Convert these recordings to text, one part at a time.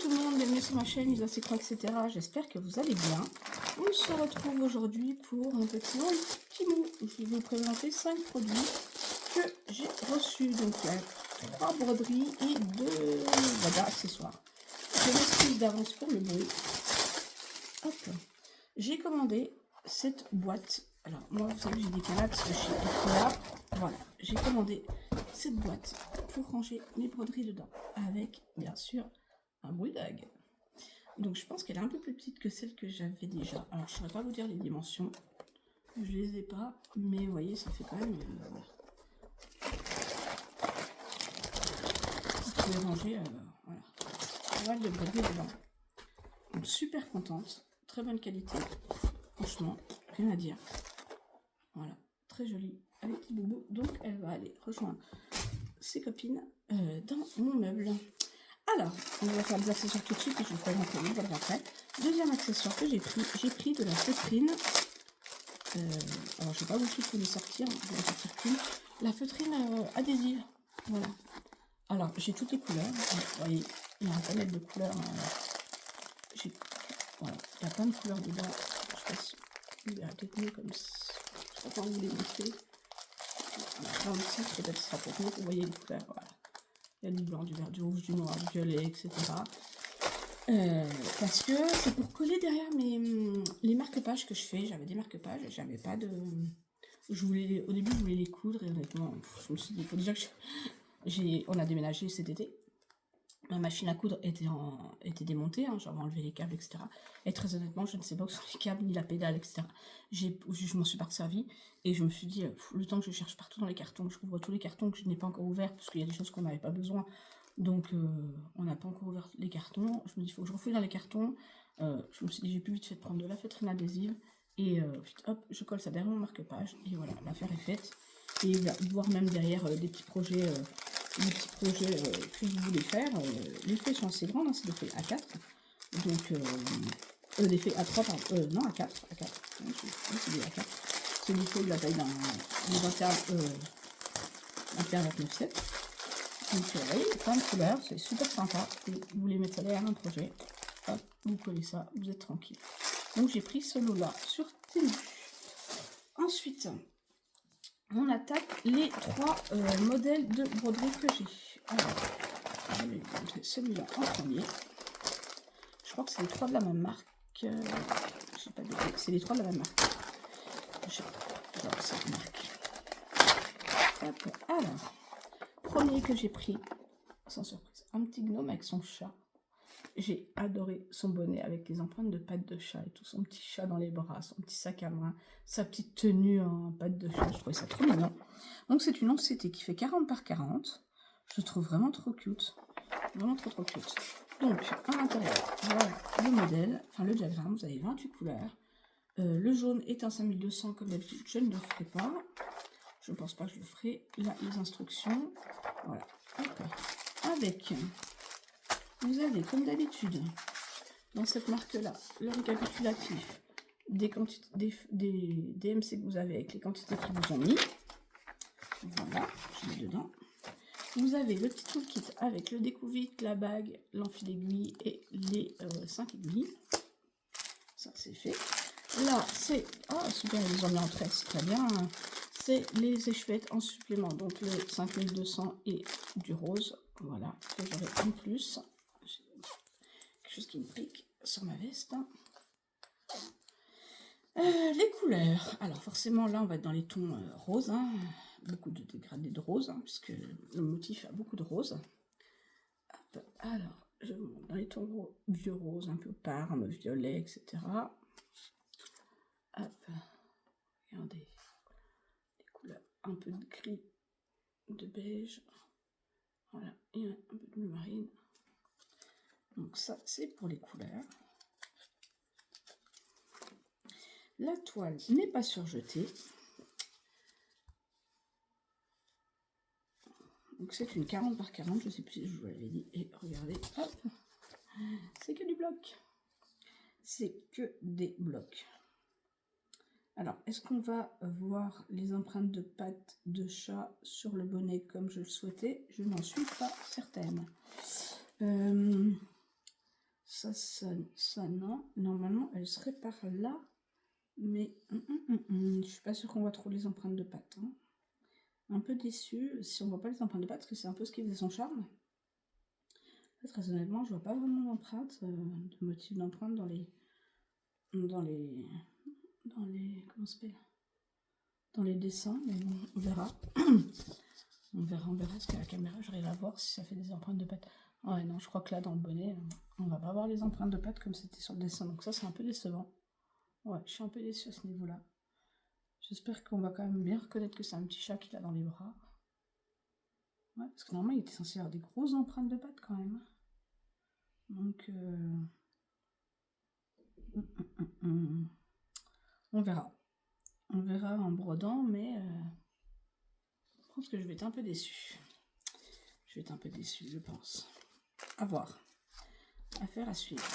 tout le monde, bienvenue sur ma chaîne Isa C'est quoi, etc. J'espère que vous allez bien. On se retrouve aujourd'hui pour un petit mot. Je vais vous présenter 5 produits que j'ai reçus. Donc il y a 3 broderies et 2 accessoires. Je m'excuse d'avance pour le bruit. Hop. J'ai commandé cette boîte. Alors moi vous savez que j'ai des canapes chez Ikea. Voilà, j'ai commandé cette boîte pour ranger mes broderies dedans. Avec bien sûr un bulldog. Donc je pense qu'elle est un peu plus petite que celle que j'avais déjà. Alors je ne saurais pas vous dire les dimensions. Je les ai pas, mais vous voyez, ça fait quand même... voilà. Vous pouvez ranger voilà, pas mal de broderies dedans. Donc super contente, très bonne qualité. Franchement, rien à dire. Voilà, très jolie, avec petit boubou. Donc elle va aller rejoindre ses copines dans mon meuble. Alors, on va faire des accessoires tout de suite et je vous ferai montrer les voilà après. Deuxième accessoire que j'ai pris de la feutrine. Alors, je ne vais pas vous tous les sortir, je vais en sortir qu'une. La feutrine adhésive. Voilà. Alors, j'ai toutes les couleurs. Vous voyez, il y a un panel de couleurs. Voilà, il y a plein de couleurs dedans. Je sais pas si vous verrez peut-être mieux comme ça. Je ne sais pas comment vous les montrer. Là aussi, peut-être ce sera peut-être mieux. Vous voyez les couleurs, voilà. Il y a du blanc, du vert, du rouge, du noir, du violet, etc. Parce que c'est pour coller derrière les marque-pages que je fais. J'avais des marque-pages, j'avais pas de... au début, je voulais les coudre et honnêtement, je me suis dit, il faut déjà que on a déménagé cet été. Ma machine à coudre était démontée, hein, j'avais enlevé les câbles, etc. Et très honnêtement, je ne sais pas où sont les câbles, ni la pédale, etc. Je m'en suis pas servi et je me suis dit, le temps que je cherche partout dans les cartons, je rouvre tous les cartons que je n'ai pas encore ouverts, parce qu'il y a des choses qu'on n'avait pas besoin. Donc, on n'a pas encore ouvert les cartons. Je me dis, il faut que je refouille dans les cartons. Je me suis dit, j'ai plus vite fait de prendre de la feutrine adhésive. Et hop, je colle ça derrière mon marque-page. Et voilà, l'affaire est faite. Et voir même derrière des petits projets que vous voulez faire. Les feuilles sont assez grandes, hein, c'est des feuilles A4. Donc, des feuilles A3, pardon. Non, A4. C'est des A4. C'est des feuilles de la taille d'un 21-29-7. Donc, vous voyez, plein de couleurs, c'est super sympa. Vous voulez mettre ça derrière un projet, hop, vous collez ça, vous êtes tranquille. Donc, j'ai pris ce lot-là sur Temu. Ensuite, on attaque les 3 modèles de broderie que j'ai. Alors, je vais vous montrer celui-là en premier. Je crois que c'est les 3 de la même marque. C'est les 3 de la même marque. Genre, cette marque. Hop, alors. Premier que j'ai pris, sans surprise, un petit gnome avec son chat. J'ai adoré son bonnet avec les empreintes de pattes de chat et tout, son petit chat dans les bras, son petit sac à main, sa petite tenue en pattes de chat, je trouvais ça trop mignon. Donc c'est une OCT qui fait 40 par 40, je trouve vraiment trop cute, vraiment trop cute. Donc à l'intérieur, voilà le modèle, enfin le diagramme, vous avez 28 couleurs. Le jaune est un 5200 comme d'habitude, je ne le ferai pas. Je ne pense pas que je le ferai. Là, les instructions. Voilà. Hop. Avec, vous avez, comme d'habitude, dans cette marque-là, le récapitulatif des quantités, des DMC que vous avez avec les quantités qu'ils vous ont mis. Voilà, je mets dedans. Vous avez le petit toolkit avec le découvite, la bague, l'enfil d'aiguille et les 5 aiguilles. Ça, c'est fait. Là, c'est... Ah, super, ils les ont mis en 13, c'est très bien. C'est les échevettes en supplément, donc le 5200 et du rose, voilà, que j'aurai en plus. Quelque chose qui me pique sur ma veste. Les couleurs, alors forcément là on va être dans les tons roses, hein. Beaucoup de dégradés de rose, hein, puisque le motif a beaucoup de rose. Hop, alors, je vous montre dans les tons vieux rose, un peu parme, violet, etc. Hop, regardez. Un peu de gris, de beige, voilà, et un peu de bleu marine. Donc ça, c'est pour les couleurs. La toile n'est pas surjetée. Donc c'est une 40 par 40, je ne sais plus si je vous l'avais dit. Et regardez, hop, c'est que du bloc. C'est que des blocs. Alors, est-ce qu'on va voir les empreintes de pattes de chat sur le bonnet comme je le souhaitais? Je n'en suis pas certaine. ça non. Normalement, elle serait par là. Mais je suis pas sûre qu'on voit trop les empreintes de pattes. Hein. Un peu déçue si on voit pas les empreintes de pattes, parce que c'est un peu ce qui faisait son charme. Là, très honnêtement, je vois pas vraiment d'empreintes, de motifs d'empreintes dans les comment ça s'appelle, dans les dessins. Mais bon, on verra. on verra parce qu'à la caméra, j'arrive à voir si ça fait des empreintes de pattes. Ouais, non, je crois que là, dans le bonnet, on va pas voir les empreintes de pattes comme c'était sur le dessin. Donc ça, c'est un peu décevant. Ouais, je suis un peu déçue à ce niveau-là. J'espère qu'on va quand même bien reconnaître que c'est un petit chat qu'il a dans les bras. Ouais, parce que normalement, il était censé avoir des grosses empreintes de pattes quand même. Donc, on verra. On verra en brodant, mais je pense que je vais être un peu déçue. Je pense. À voir. Affaire à suivre.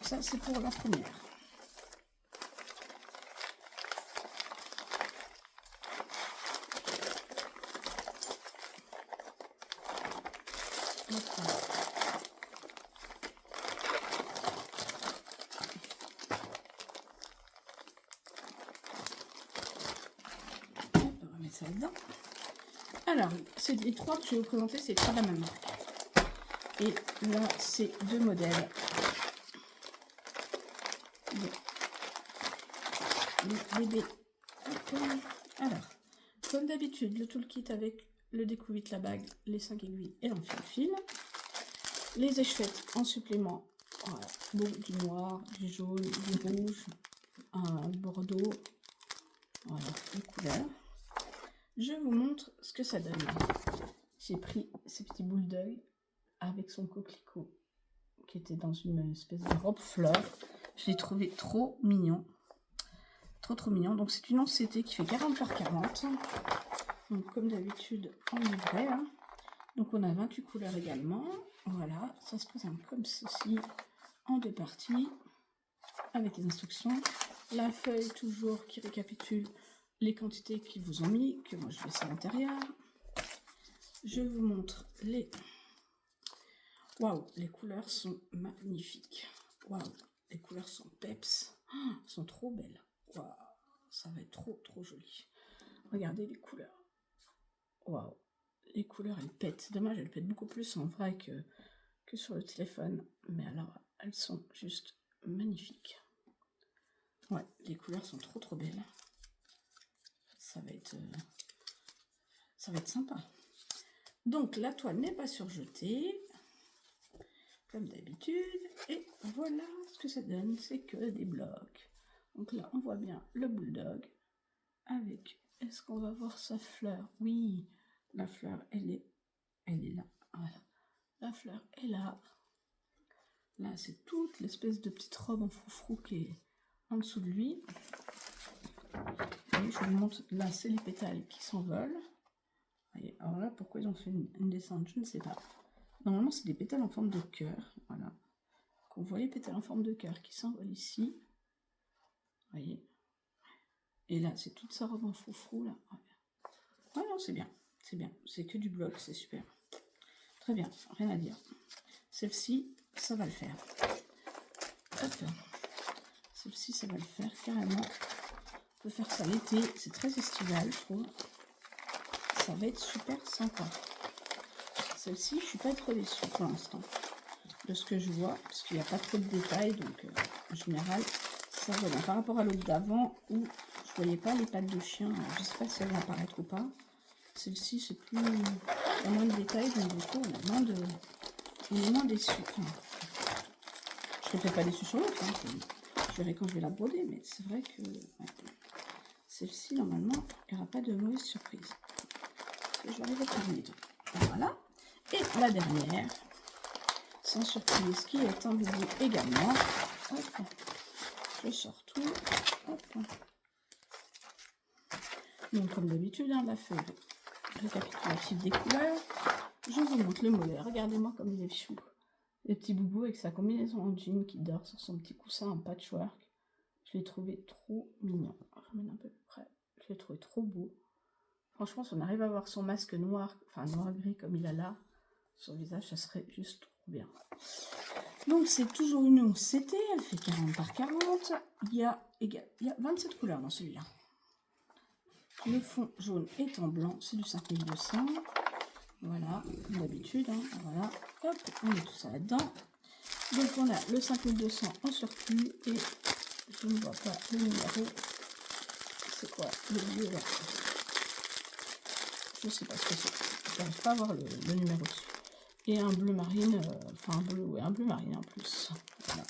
Ça, c'est pour la première. On va mettre ça dedans. Alors, c'est les trois que je vais vous présenter, c'est trois de la même marque. Et là, c'est deux modèles. Les bébés. Alors, comme d'habitude, le toolkit avec le découvite, la bague, les 5 aiguilles et l'enfile-fil. Les échevettes en supplément. Voilà. Bon, du noir, du jaune, du rouge, un bordeaux. Voilà, les couleurs. Je vous montre ce que ça donne. J'ai pris ces petits boules d'œil avec son coquelicot qui était dans une espèce de robe fleur. Je l'ai trouvé trop mignon. Trop mignon. Donc c'est une once CT qui fait 40 par 40. Donc comme d'habitude en livret. Hein. Donc on a 28 couleurs également. Voilà, ça se présente comme ceci en deux parties avec les instructions. La feuille toujours qui récapitule les quantités qu'ils vous ont mis, que moi je laisse à l'intérieur. Je vous montre les... Waouh, les couleurs sont magnifiques. Waouh, les couleurs sont peps. Oh, sont trop belles. Waouh, ça va être trop joli. Regardez les couleurs. Waouh, les couleurs elles pètent. C'est dommage, elles pètent beaucoup plus en vrai que sur le téléphone. Mais alors, elles sont juste magnifiques. Ouais, les couleurs sont trop belles. Ça va être sympa. Donc la toile n'est pas surjetée, comme d'habitude. Et voilà ce que ça donne, c'est que des blocs. Donc là, on voit bien le bulldog avec... Est-ce qu'on va voir sa fleur? Oui, la fleur, elle est là. Voilà. La fleur est là. Là, c'est toute l'espèce de petite robe en froufrou qui est en dessous de lui. Et je vous montre, là, c'est les pétales qui s'envolent. Alors là, pourquoi ils ont fait une descente, je ne sais pas. Normalement, c'est des pétales en forme de cœur. Voilà. Donc, on voit les pétales en forme de cœur qui s'envolent ici. Vous voyez. Et là, c'est toute sa robe en froufrou, là. Ouais, non, c'est bien. C'est bien. C'est que du bloc, c'est super. Très bien, rien à dire. Celle-ci, ça va le faire. Hop. Celle-ci, ça va le faire, carrément. On peut faire ça l'été. C'est très estival, je trouve. Ça va être super sympa. Celle-ci, je suis pas trop déçue pour l'instant de ce que je vois, parce qu'il n'y a pas trop de détails, donc en général, ça va bien. Par rapport à l'autre d'avant, où je voyais pas les pattes de chien, je sais pas si elles vont apparaître ou pas. Celle-ci, c'est plus... Il y a moins de détails, donc du coup, on est moins déçu. Enfin, je serais peut-être pas déçu sur l'autre, hein, je verrai quand je vais la broder, mais c'est vrai que ouais. Celle-ci, normalement, il n'y aura pas de mauvaise surprise. Je vais arriver à terminer. Voilà. Et la dernière, sans surprise, qui est un bébé également. Hop. Je sors tout. Hop. Donc, comme d'habitude, hein, la feuille récapitulative des couleurs. Je vous montre le mollet. Regardez-moi comme il est chou. Le petit boubou avec sa combinaison en jean qui dort sur son petit coussin en patchwork. Je l'ai trouvé trop mignon. Je ramène un peu plus près. Je l'ai trouvé trop beau. Franchement, si on arrive à avoir son masque noir, enfin noir-gris comme il a là, sur le visage, ça serait juste trop bien. Donc c'est toujours une 11 CT, elle fait 40 par 40. Il y a 27 couleurs dans celui-là. Le fond jaune est en blanc, c'est du 5200. Voilà, comme d'habitude. Hein, voilà, hop, on met tout ça là-dedans. Donc on a le 5200 en surplus et je ne vois pas le numéro. C'est quoi le lieu là? Je ne sais pas ce que c'est. Je n'arrive pas à voir le numéro dessus. Et un bleu marine, enfin un bleu marine en plus. Voilà.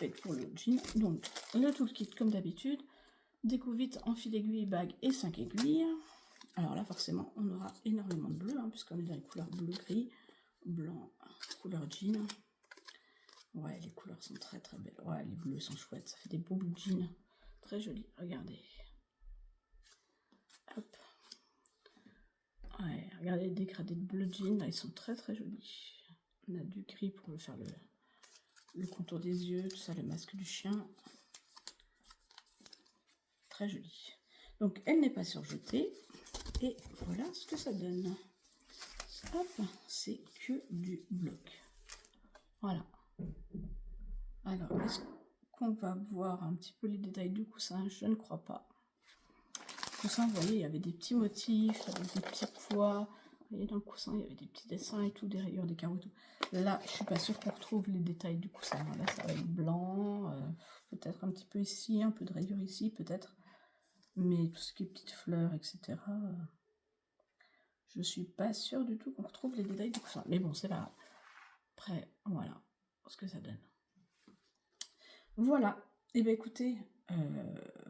Et pour le jean. Donc le toolkit comme d'habitude. Découvite en fil aiguille, bague et 5 aiguilles. Alors là forcément on aura énormément de bleu, hein, puisqu'on est dans les couleurs bleu, gris, blanc, couleur jean. Ouais, les couleurs sont très très belles. Ouais, les bleus sont chouettes. Ça fait des beaux bouts de jean. Très jolis. Regardez. Hop. Ouais, regardez les dégradés de bleu jean. Là, ils sont très très jolis. On a du gris pour faire le contour des yeux. Tout ça, le masque du chien. Très joli. Donc, elle n'est pas surjetée. Et voilà ce que ça donne. Hop. C'est que du bloc. Voilà. Alors, est-ce qu'on va voir un petit peu les détails du coussin? Je ne crois pas. Le coussin, vous voyez, il y avait des petits motifs, avec des petits pois. Vous voyez, dans le coussin, il y avait des petits dessins et tout, des rayures, des carreaux et tout. Là, je suis pas sûre qu'on retrouve les détails du coussin. Là, ça va être blanc. Peut-être un petit peu ici, un peu de rayures ici, peut-être. Mais tout ce qui est petites fleurs, etc. Je suis pas sûre du tout qu'on retrouve les détails du coussin. Mais bon, c'est pas grave. Après, voilà ce que ça donne. Voilà, et bien écoutez,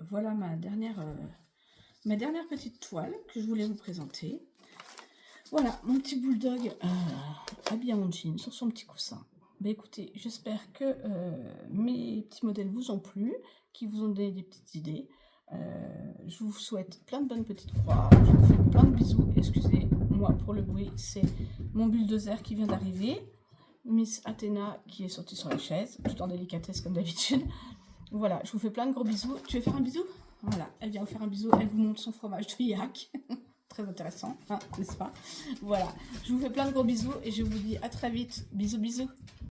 voilà ma dernière petite toile que je voulais vous présenter. Voilà, mon petit bulldog habillé en jean sur son petit coussin. Ben écoutez, j'espère que mes petits modèles vous ont plu, qui vous ont donné des petites idées. Je vous souhaite plein de bonnes petites croix. Je vous fais plein de bisous. Excusez-moi pour le bruit, c'est mon bulldozer qui vient d'arriver. Miss Athéna qui est sortie sur la chaise, tout en délicatesse comme d'habitude. Voilà, je vous fais plein de gros bisous. Tu veux faire un bisou? Voilà, elle vient vous faire un bisou, elle vous montre son fromage de yak. Très intéressant, hein, n'est-ce pas? Voilà, je vous fais plein de gros bisous et je vous dis à très vite. Bisous, bisous.